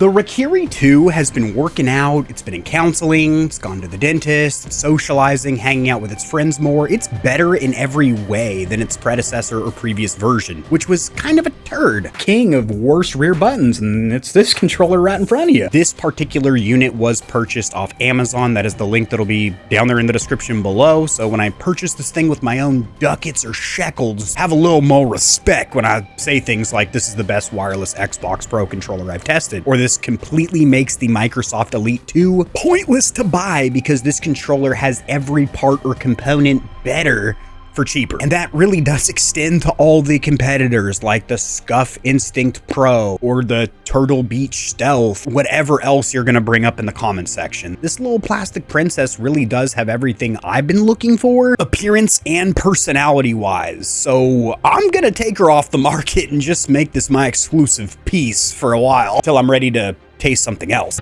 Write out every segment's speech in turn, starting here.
The Raikiri 2 has been working out, it's been in counseling, it's gone to the dentist, socializing, hanging out with its friends more. It's better in every way than its predecessor or previous version, which was kind of a turd. King of worst rear buttons, and it's this controller right in front of you. This particular unit was purchased off Amazon. That is the link that'll be down there in the description below. So when I purchased this thing with my own ducats or shekels, have a little more respect when I say things like this is the best wireless Xbox Pro controller I've tested, or this completely makes the Microsoft Elite 2 pointless to buy because this controller has every part or component better for cheaper. And that really does extend to all the competitors like the Scuff Instinct Pro or the Turtle Beach Stealth, whatever else you're gonna bring up in the comment section. This little plastic princess really does have everything I've been looking for, appearance and personality wise. So I'm gonna take her off the market and just make this my exclusive piece for a while till I'm ready to taste something else.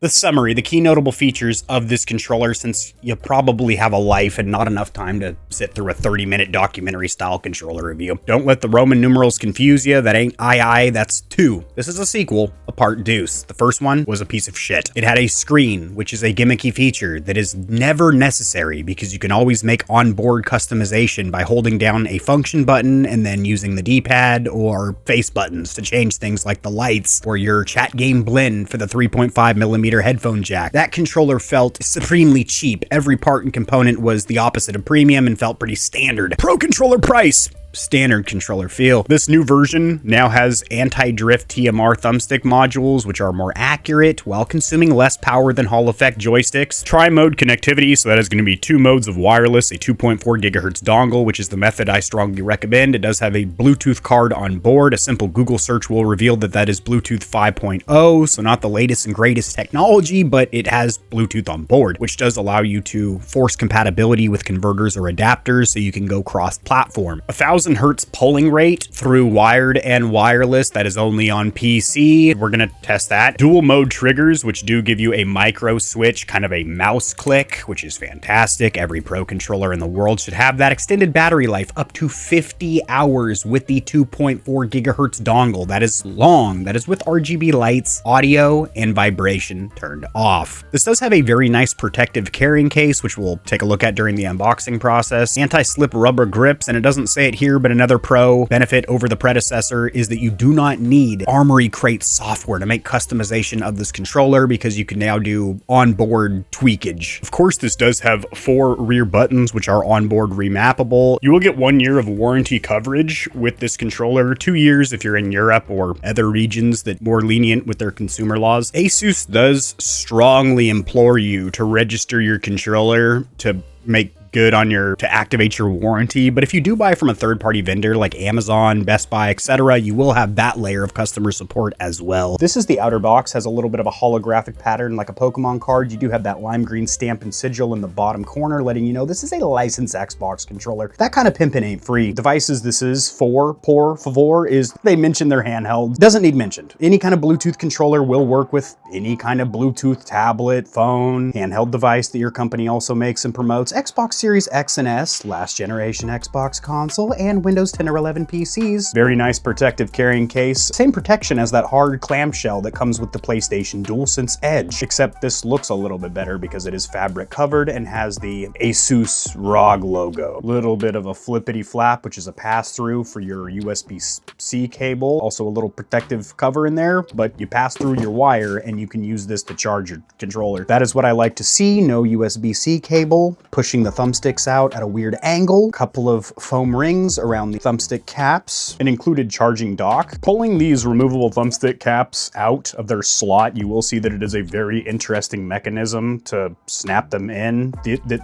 The summary, the key notable features of this controller, since you probably have a life and not enough time to sit through a 30-minute documentary style controller review. Don't let the Roman numerals confuse you. That ain't II, that's 2. This is a sequel, a part deuce. The first one was a piece of shit. It had a screen, which is a gimmicky feature that is never necessary because you can always make onboard customization by holding down a function button and then using the D-pad or face buttons to change things like the lights or your chat game blend for the 3.5mm headphone jack. That controller felt supremely cheap. Every part and component was the opposite of premium and felt pretty standard. Pro controller price, standard controller feel. This new version now has anti-drift TMR thumbstick modules, which are more accurate while consuming less power than Hall effect joysticks. Tri-mode connectivity, so that is going to be 2 modes of wireless, a 2.4 gigahertz dongle, which is the method I strongly recommend. It does have a Bluetooth card on board. A simple Google search will reveal that that is Bluetooth 5.0, so not the latest and greatest technology, but it has Bluetooth on board, which does allow you to force compatibility with converters or adapters so you can go cross-platform. 1000 hertz polling rate through wired and wireless. That is only on PC. We're gonna test that. Dual mode triggers, which do give you a micro switch, kind of a mouse click, which is fantastic. Every Pro controller in the world should have that. Extended battery life up to 50 hours with the 2.4 gigahertz dongle. That is long. That is with RGB lights, audio, and vibration turned off. This does have a very nice protective carrying case, which we'll take a look at during the unboxing process. Anti-slip rubber grips, and it doesn't say it here, but another pro benefit over the predecessor is that you do not need Armory Crate software to make customization of this controller because you can now do onboard tweakage. Of course, this does have 4 rear buttons, which are onboard remappable. You will get 1 year of warranty coverage with this controller, 2 years if you're in Europe or other regions that more lenient with their consumer laws. Asus does strongly implore you to register your controller to make good on to activate your warranty, but if you do buy from a third-party vendor like Amazon, Best Buy, etc., you will have that layer of customer support as well. This is the outer box, has a little bit of a holographic pattern like a Pokemon card. You do have that lime green stamp and sigil in the bottom corner letting you know this is a licensed Xbox controller. That kind of pimping ain't free. Devices this is for, por favor, is they mention their handheld. Doesn't need mentioned. Any kind of Bluetooth controller will work with any kind of Bluetooth tablet, phone, handheld device that your company also makes and promotes. Xbox Series X and S, last generation Xbox console, and Windows 10 or 11 PCs. Very nice protective carrying case. Same protection as that hard clamshell that comes with the PlayStation DualSense Edge, except this looks a little bit better because it is fabric covered and has the Asus ROG logo. Little bit of a flippity flap, which is a pass-through for your USB-C cable. Also a little protective cover in there, but you pass through your wire and you can use this to charge your controller. That is what I like to see. No USB-C cable, pushing the thumbsticks out at a weird angle, couple of foam rings around the thumbstick caps, an included charging dock. Pulling these removable thumbstick caps out of their slot, you will see that it is a very interesting mechanism to snap them in.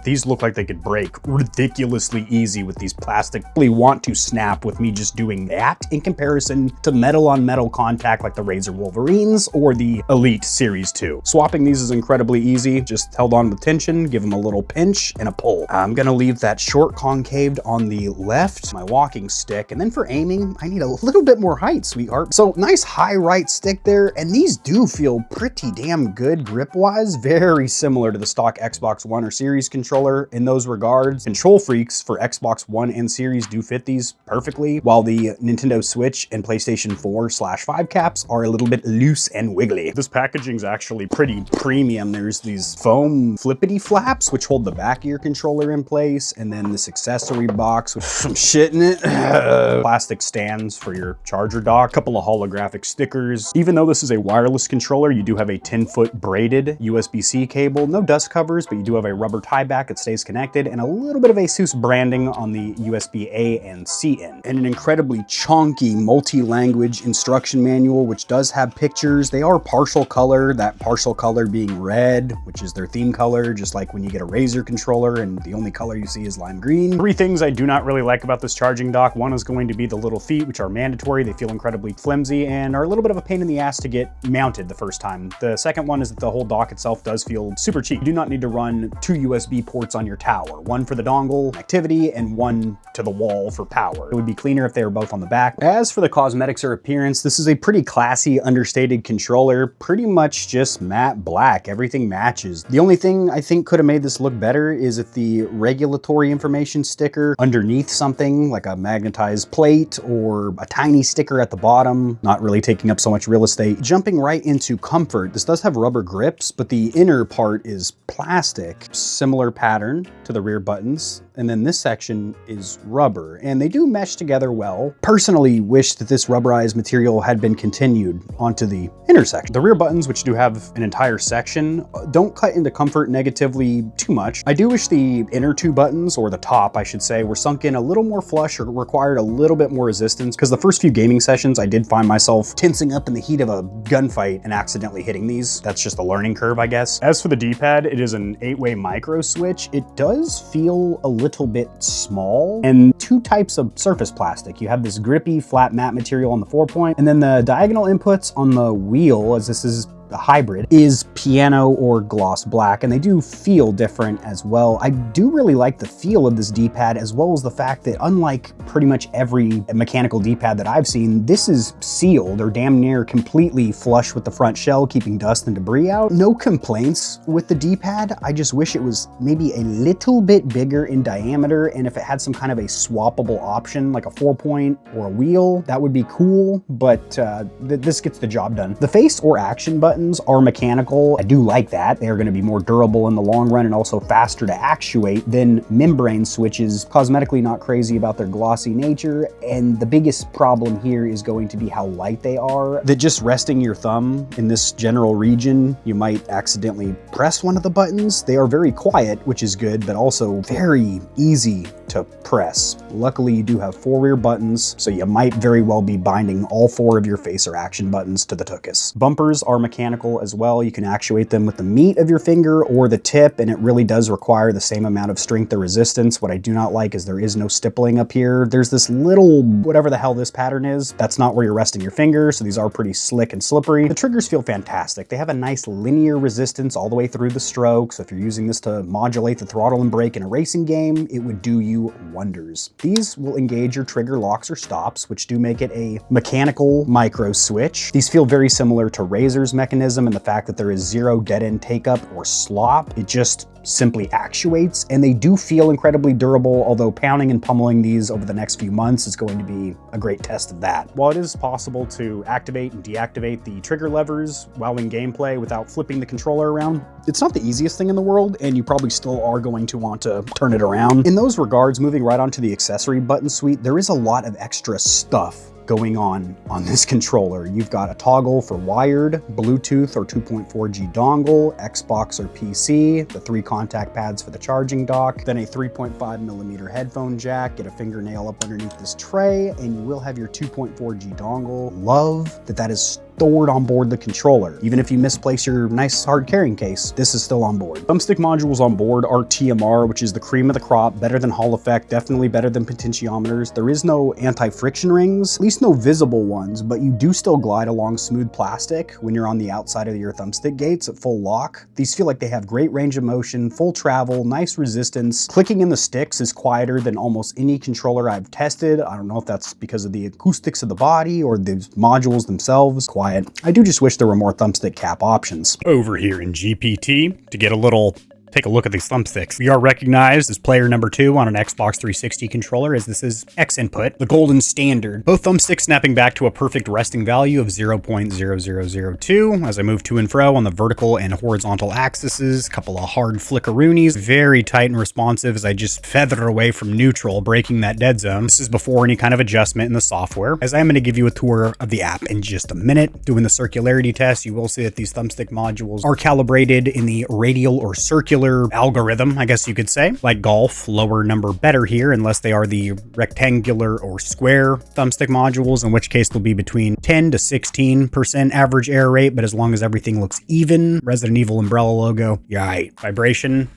These look like they could break ridiculously easy with these plastic. Really want to snap with me just doing that in comparison to metal on metal contact like the Razer Wolverines or the Elite Series 2. Swapping these is incredibly easy. Just held on with tension, give them a little pinch and gonna pull. I'm gonna leave that short concaved on the left, my walking stick, and then for aiming, I need a little bit more height, sweetheart. So nice high right stick there, and these do feel pretty damn good grip-wise, very similar to the stock Xbox One or Series controller in those regards. KontrolFreeks for Xbox One and Series do fit these perfectly, while the Nintendo Switch and PlayStation 4/5 caps are a little bit loose and wiggly. This packaging's actually pretty premium. There's these foam flippity flaps which hold the back of your controller in place, and then this accessory box with some shit in it. Plastic stands for your charger dock, a couple of holographic stickers. Even though this is a wireless controller, you do have a 10-foot braided USB-C cable. No dust covers, but you do have a rubber tie back that stays connected, and a little bit of ASUS branding on the USB-A and C end. And an incredibly chunky multi-language instruction manual, which does have pictures. They are partial color, that partial color being red, which is their theme color, just like when you get a Razer controller and the only color you see is lime green. 3 things I do not really like about this charging dock. One is going to be the little feet, which are mandatory. They feel incredibly flimsy and are a little bit of a pain in the ass to get mounted the first time. The second one is that the whole dock itself does feel super cheap. You do not need to run 2 USB ports on your tower, one for the dongle activity and one to the wall for power. It would be cleaner if they were both on the back. As for the cosmetics or appearance, this is a pretty classy, understated controller, pretty much just matte black. Everything matches. The only thing I think could have made this look better is if the regulatory information sticker underneath something like a magnetized plate or a tiny sticker at the bottom, not really taking up so much real estate. Jumping right into comfort, this does have rubber grips, but the inner part is plastic. Similar pattern to the rear buttons. And then this section is rubber, and they do mesh together well. Personally wish that this rubberized material had been continued onto the inner section. The rear buttons, which do have an entire section, don't cut into comfort negatively too much. I do wish the inner 2 buttons, or the top I should say, were sunk in a little more flush or required a little bit more resistance, because the first few gaming sessions I did find myself tensing up in the heat of a gunfight and accidentally hitting these. That's just a learning curve, I guess. As for the D-pad, it is an 8-way micro switch. It does feel a little bit small, and 2 types of surface plastic. You have this grippy flat matte material on the 4-point, and then the diagonal inputs on the wheel, as this is the hybrid, is piano or gloss black, and they do feel different as well. I do really like the feel of this D-pad, as well as the fact that unlike pretty much every mechanical D-pad that I've seen, this is sealed or damn near completely flush with the front shell, keeping dust and debris out. No complaints with the D-pad. I just wish it was maybe a little bit bigger in diameter, and if it had some kind of a swappable option like a 4-point or a wheel, that would be cool, but this gets the job done. The face or action button are mechanical. I do like that. They are going to be more durable in the long run and also faster to actuate than membrane switches. Cosmetically not crazy about their glossy nature, and the biggest problem here is going to be how light they are. That just resting your thumb in this general region, you might accidentally press one of the buttons. They are very quiet, which is good, but also very easy to press. Luckily, you do have 4 rear buttons, so you might very well be binding all 4 of your face or action buttons to the tuchus. Bumpers are mechanical as well. You can actuate them with the meat of your finger or the tip, and it really does require the same amount of strength or resistance. What I do not like is there is no stippling up here. There's this little, whatever the hell this pattern is, that's not where you're resting your finger, so these are pretty slick and slippery. The triggers feel fantastic. They have a nice linear resistance all the way through the stroke, so if you're using this to modulate the throttle and brake in a racing game, it would do you wonders. These will engage your trigger locks or stops, which do make it a mechanical micro switch. These feel very similar to Razer's mechanism and the fact that there is 0 dead end take up or slop. It just simply actuates, and they do feel incredibly durable, although pounding and pummeling these over the next few months is going to be a great test of that. While it is possible to activate and deactivate the trigger levers while in gameplay without flipping the controller around, it's not the easiest thing in the world, and you probably still are going to want to turn it around. In those regards, moving right onto the accessory button suite, there is a lot of extra stuff going on this controller. You've got a toggle for wired, Bluetooth or 2.4G dongle, Xbox or PC, the 3 contact pads for the charging dock, then a 3.5mm headphone jack. Get a fingernail up underneath this tray and you will have your 2.4G dongle. Love that is stored on board the controller. Even if you misplace your nice hard carrying case, this is still on board. Thumbstick modules on board are TMR, which is the cream of the crop, better than Hall effect, definitely better than potentiometers. There is no anti-friction rings, at least almost no visible ones, but you do still glide along smooth plastic when you're on the outside of your thumbstick gates at full lock. These feel like they have great range of motion, full travel, nice resistance. Clicking in the sticks is quieter than almost any controller I've tested. I don't know if that's because of the acoustics of the body or the modules themselves. Quiet. I do just wish there were more thumbstick cap options. Over here in GPT, to get a little take a look at these thumbsticks. We are recognized as player number 2 on an Xbox 360 controller, as this is X input, the golden standard. Both thumbsticks snapping back to a perfect resting value of 0.0002 as I move to and fro on the vertical and horizontal axes. A couple of hard flickeroonies, very tight and responsive as I just feather away from neutral, breaking that dead zone. This is before any kind of adjustment in the software, as I am going to give you a tour of the app in just a minute. Doing the circularity test, you will see that these thumbstick modules are calibrated in the radial or circular algorithm, I guess you could say. Like golf, lower number better here, unless they are the rectangular or square thumbstick modules, in which case they'll be between 10 to 16% average error rate, but as long as everything looks even, Resident Evil umbrella logo, yeah, right. Vibration.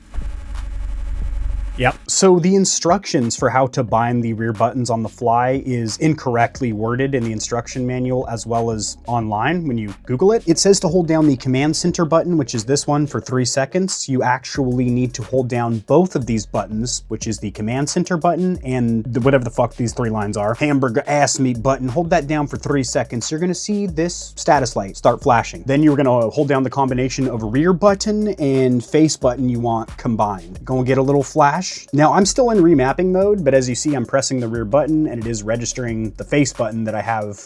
Yep. So the instructions for how to bind the rear buttons on the fly is incorrectly worded in the instruction manual as well as online when you Google it. It says to hold down the command center button, which is this one, for 3 seconds. You actually need to hold down both of these buttons, which is the command center button and whatever the fuck these 3 lines are. Hamburger ass meat button. Hold that down for 3 seconds. You're gonna see this status light start flashing. Then you're gonna hold down the combination of rear button and face button you want combined. Gonna get a little flash. Now I'm still in remapping mode, but as you see, I'm pressing the rear button and it is registering the face button that I have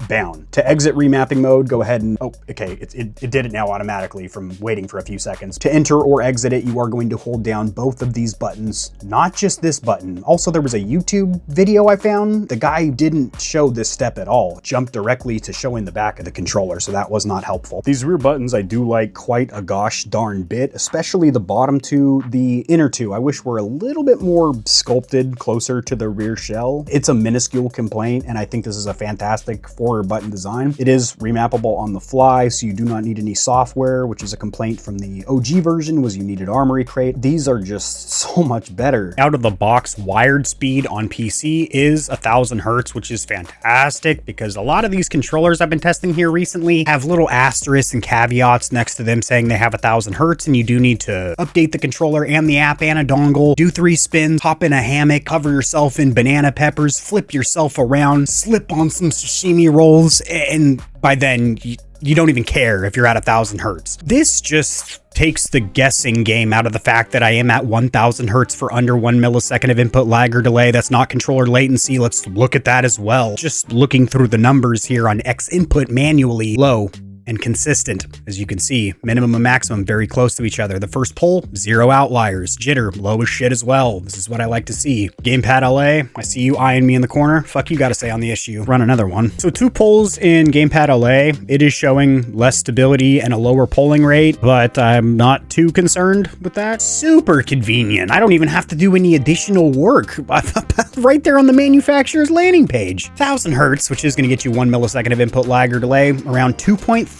bound. To exit remapping mode, go ahead and, oh, okay, it did it now automatically from waiting for a few seconds. To enter or exit it, you are going to hold down both of these buttons, not just this button. Also, there was a YouTube video I found. The guy didn't show this step at all. It jumped directly to showing the back of the controller, so that was not helpful. These rear buttons I do like quite a gosh darn bit, especially the bottom 2. The inner 2, I wish were a little bit more sculpted closer to the rear shell. It's a minuscule complaint, and I think this is a fantastic 4 button design. It is remappable on the fly, so you do not need any software, which is a complaint from the OG version, was you needed Armory Crate. These are just so much better. Out of the box, wired speed on PC is 1000 hertz, which is fantastic because a lot of these controllers I've been testing here recently have little asterisks and caveats next to them saying they have 1000 hertz, and you do need to update the controller and the app and a dongle, do 3 spins, hop in a hammock, cover yourself in banana peppers, flip yourself around, slip on some sashimi rolls, and by then you don't even care if you're at 1000 hertz. This just takes the guessing game out of the fact that I am at 1000 hertz for under 1 millisecond of input lag or delay. That's not controller latency. Let's look at that as well. Just looking through the numbers here on X input manually, low and consistent. As you can see, minimum and maximum very close to each other. The first pull, 0 outliers. Jitter, low as shit as well. This is what I like to see. Gamepad LA, I see you eyeing me in the corner. Fuck you gotta say on the issue. Run another one. So 2 pulls in Gamepad LA. It is showing less stability and a lower polling rate, but I'm not too concerned with that. Super convenient. I don't even have to do any additional work. Right there on the manufacturer's landing page. 1000 hertz, which is gonna get you 1 millisecond of input lag or delay, around 2.32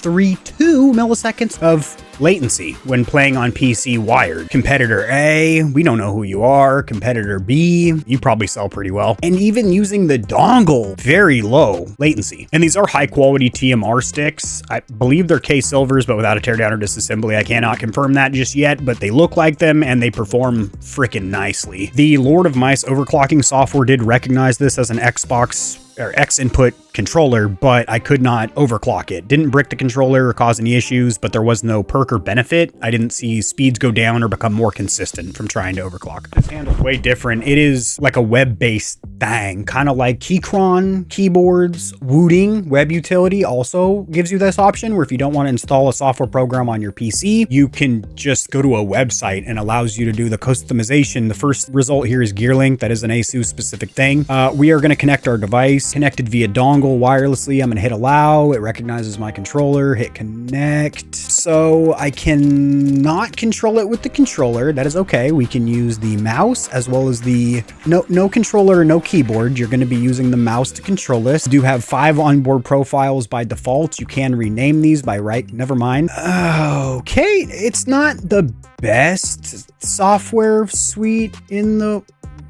milliseconds of latency when playing on PC wired. Competitor A, we don't know who you are. Competitor B, you probably sell pretty well. And even using the dongle, very low latency. And these are high quality TMR sticks. I believe they're K silvers, but without a teardown or disassembly, I cannot confirm that just yet, but they look like them and they perform freaking nicely. The Lord of Mice overclocking software did recognize this as an Xbox or X input controller, but I could not overclock it. Didn't brick the controller or cause any issues, but there was no perk or benefit. I didn't see speeds go down or become more consistent from trying to overclock. This handle's way different. It is like a web-based thing, kind of like Keychron keyboards. Wooting web utility also gives you this option where if you don't want to install a software program on your PC, you can just go to a website and allows you to do the customization. The first result here is GearLink. That is an ASUS specific thing. We are going to connect our device connected via dongle wirelessly. I'm going to hit allow. It recognizes my controller, hit connect. So I cannot control it with the controller. That is okay. We can use the mouse as well as the no controller, no keyboard. You're going to be using the mouse to control this. You do have 5 onboard profiles by default. You can rename these by right. Never mind. Okay. It's not the best software suite in the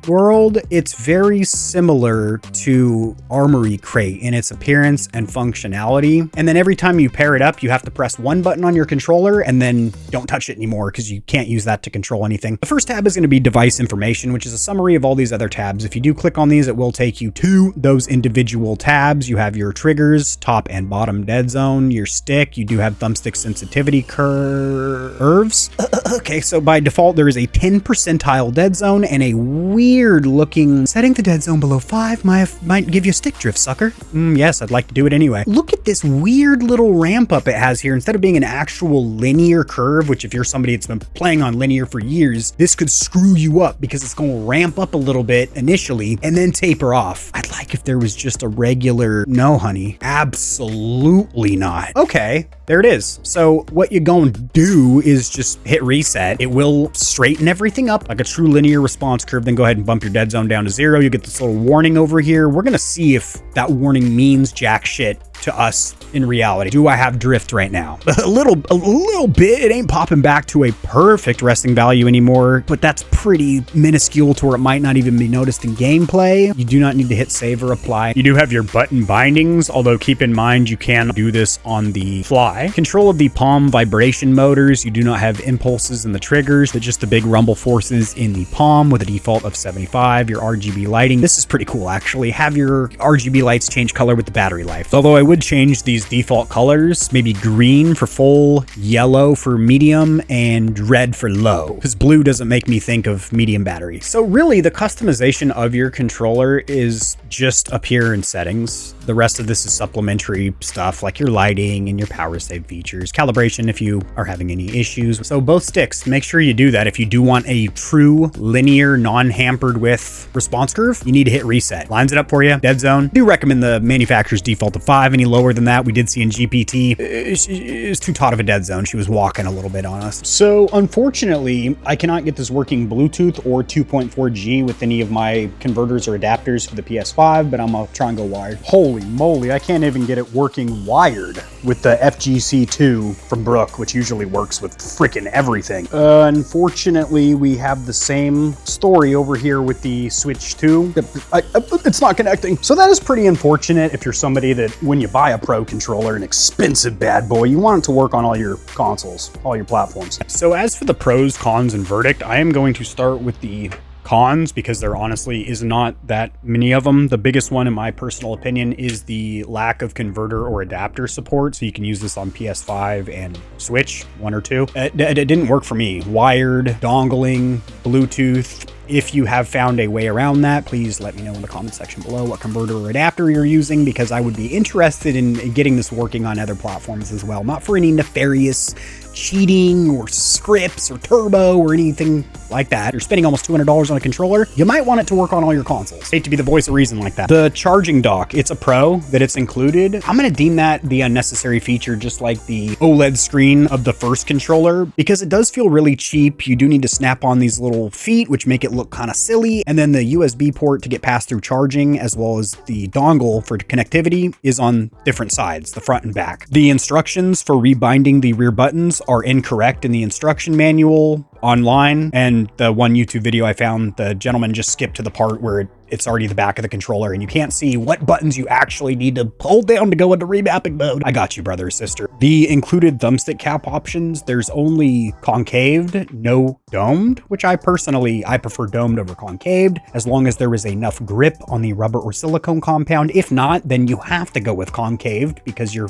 world, it's very similar to Armory Crate in its appearance and functionality. And then every time you pair it up, you have to press one button on your controller and then don't touch it anymore because you can't use that to control anything. The first tab is going to be device information, which is a summary of all these other tabs. If you do click on these, it will take you to those individual tabs. You have your triggers, top and bottom dead zone, your stick. You do have thumbstick sensitivity curves. Okay, so by default, there is a 10 percentile dead zone and a weird looking setting the dead zone below 5 might give you a stick drift, sucker. Yes, I'd like to do it anyway. Look at this weird little ramp up it has here. Instead of being an actual linear curve, which if you're somebody that's been playing on linear for years, this could screw you up because it's going to ramp up a little bit initially and then taper off. I'd like if there was just a regular, no honey, absolutely not. Okay, there it is. So what you're going to do is just hit reset. It will straighten everything up like a true linear response curve. Then go ahead and bump your dead zone down to 0. You get this little warning over here. We're going to see if that warning means jack shit to us in reality. Do I have drift right now? A little bit. It ain't popping back to a perfect resting value anymore, but that's pretty minuscule to where it might not even be noticed in gameplay. You do not need to hit save or apply. You do have your button bindings, although keep in mind you can do this on the fly. Control of the palm vibration motors. You do not have impulses in the triggers, but just the big rumble forces in the palm with a default of 75. Your RGB lighting. This is pretty cool, actually. Have your RGB lights change color with the battery life. Although I would change these default colors, maybe green for full, yellow for medium, and red for low, because blue doesn't make me think of medium battery. So really, the customization of your controller is just up here in settings. The rest of this is supplementary stuff like your lighting and your power save features, calibration if you are having any issues. So both sticks, make sure you do that. If you do want a true linear, non-hampered with response curve, you need to hit reset. Lines it up for you. Dead zone. Do recommend the manufacturer's default of 5. Any lower than that, we did see in GPT, is too taut of a dead zone. She was walking a little bit on us. So unfortunately, I cannot get this working Bluetooth or 2.4G with any of my converters or adapters for the PS5, but I'm gonna try and go wired. Holy moly, I can't even get it working wired with the FGC2 from Brook, which usually works with freaking everything. Unfortunately, we have the same story over here with the Switch 2. It's not connecting. So that is pretty unfortunate if you're somebody that when you buy a Pro controller, an expensive bad boy, you want it to work on all your consoles, all your platforms. So as for the pros, cons, and verdict, I am going to start with the cons because there honestly is not that many of them. The biggest one in my personal opinion is the lack of converter or adapter support. So you can use this on PS5 and Switch, 1 or 2. It didn't work for me. Wired, dongling, Bluetooth. If you have found a way around that, please let me know in the comment section below what converter or adapter you're using, because I would be interested in getting this working on other platforms as well. Not for any nefarious cheating or scripts or turbo or anything like that. You're spending almost $200 on a controller. You might want it to work on all your consoles. Hate to be the voice of reason like that. The charging dock, it's a pro that it's included. I'm going to deem that the unnecessary feature, just like the OLED screen of the first controller, because it does feel really cheap. You do need to snap on these little feet, which make it look kind of silly. And then the USB port to get passed through charging, as well as the dongle for connectivity, is on different sides, the front and back. The instructions for rebinding the rear buttons are incorrect in the instruction manual online, and the one YouTube video I found, the gentleman just skipped to the part where it's already the back of the controller and you can't see what buttons you actually need to hold down to go into remapping mode. I got you, brother or sister. The included thumbstick cap options, there's only concaved, no domed, which I prefer domed over concaved, as long as there is enough grip on the rubber or silicone compound. If not, then you have to go with concaved because your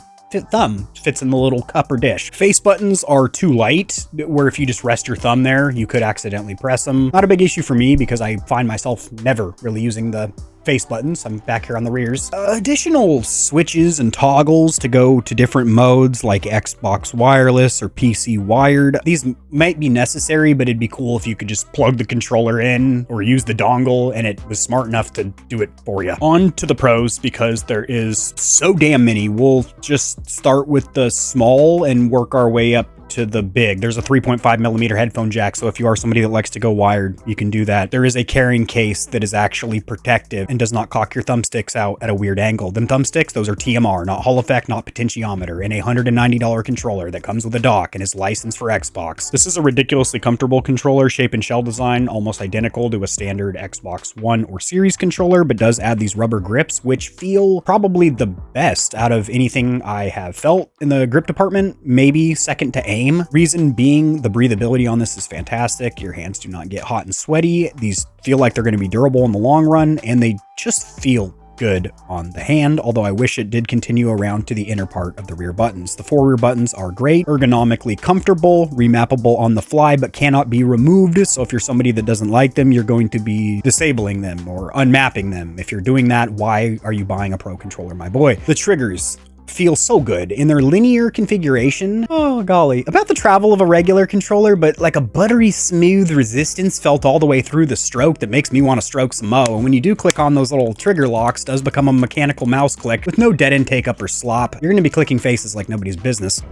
thumb fits in the little cup or dish. Face buttons are too light, where if you just rest your thumb there, you could accidentally press them. Not a big issue for me because I find myself never really using the face buttons. I'm back here on the rears. Additional switches and toggles to go to different modes like Xbox wireless or PC wired. These might be necessary, but it'd be cool if you could just plug the controller in or use the dongle and it was smart enough to do it for you. On to the pros, because there is so damn many. We'll just start with the small and work our way up to the big. There's a 3.5 millimeter headphone jack, so if you are somebody that likes to go wired, you can do that. There is a carrying case that is actually protective and does not cock your thumbsticks out at a weird angle. Them thumbsticks, those are TMR, not Hall effect, not potentiometer, and a $190 controller that comes with a dock and is licensed for Xbox. This is a ridiculously comfortable controller, shape and shell design, almost identical to a standard Xbox One or Series controller, but does add these rubber grips, which feel probably the best out of anything I have felt in the grip department, maybe second to aim. Reason being, the breathability on this is fantastic. Your hands do not get hot and sweaty. These feel like they're going to be durable in the long run, and they just feel good on the hand, although I wish it did continue around to the inner part of the rear buttons. The 4 rear buttons are great, ergonomically comfortable, remappable on the fly, but cannot be removed. So if you're somebody that doesn't like them, you're going to be disabling them or unmapping them. If you're doing that, why are you buying a Pro controller, my boy? The triggers feel so good in their linear configuration. Oh golly, about the travel of a regular controller, but like a buttery smooth resistance felt all the way through the stroke that makes me want to stroke some mo. And when you do click on those little trigger locks, it does become a mechanical mouse click with no dead end take up or slop. You're going to be clicking faces like nobody's business.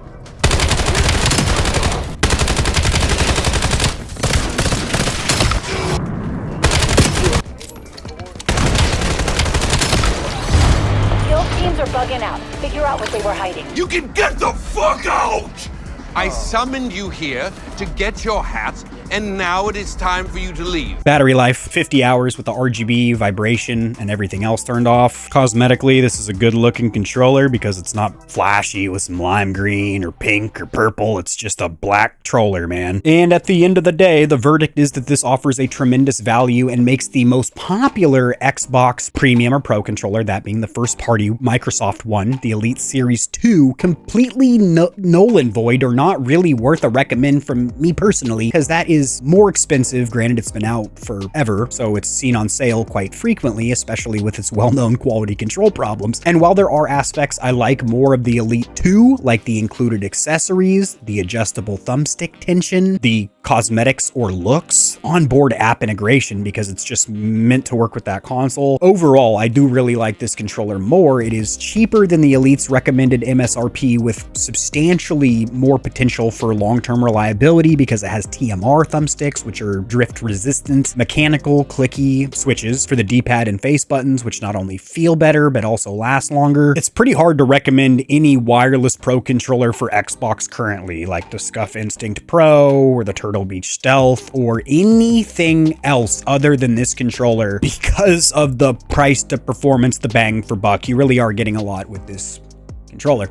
Bugging out. Figure out what they were hiding. You can get the fuck out! I summoned you here to get your hats, and now it is time for you to leave. Battery life, 50 hours with the RGB, vibration, and everything else turned off. Cosmetically, this is a good looking controller because it's not flashy with some lime green or pink or purple. It's just a black troller, man. And at the end of the day, the verdict is that this offers a tremendous value and makes the most popular Xbox Premium or Pro controller, that being the first party Microsoft one, the Elite Series 2, completely null and void, or not really worth a recommend from me personally, because that is more expensive. Granted, it's been out forever, so it's seen on sale quite frequently, especially with its well-known quality control problems. And while there are aspects I like more of the Elite 2, like the included accessories, the adjustable thumbstick tension, the cosmetics or looks, onboard app integration, because it's just meant to work with that console. Overall, I do really like this controller more. It is cheaper than the Elite's recommended MSRP with substantially more potential for long-term reliability because it has TMR thumbsticks, which are drift resistant, mechanical clicky switches for the D-pad and face buttons, which not only feel better, but also last longer. It's pretty hard to recommend any wireless Pro controller for Xbox currently, like the Scuff Instinct Pro or the Turtle Beach Stealth or anything else other than this controller because of the price to performance, the bang for buck. You really are getting a lot with this controller.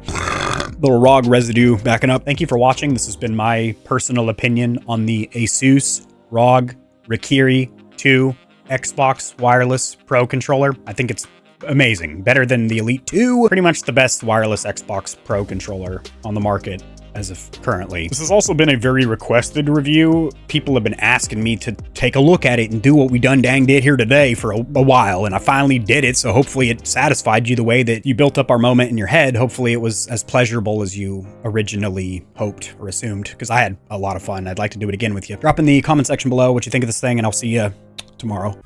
Little ROG residue backing up. Thank you for watching. This has been my personal opinion on the Asus ROG Raikiri 2 Xbox Wireless Pro controller. I think it's amazing. Better than the Elite 2. Pretty much the best wireless Xbox Pro controller on the market as of currently. This has also been a very requested review. People have been asking me to take a look at it and do what we done dang did here today for a while, and I finally did it, so hopefully it satisfied you the way that you built up our moment in your head. Hopefully it was as pleasurable as you originally hoped or assumed, because I had a lot of fun. I'd like to do it again with you. Drop in the comment section below what you think of this thing, and I'll see you tomorrow.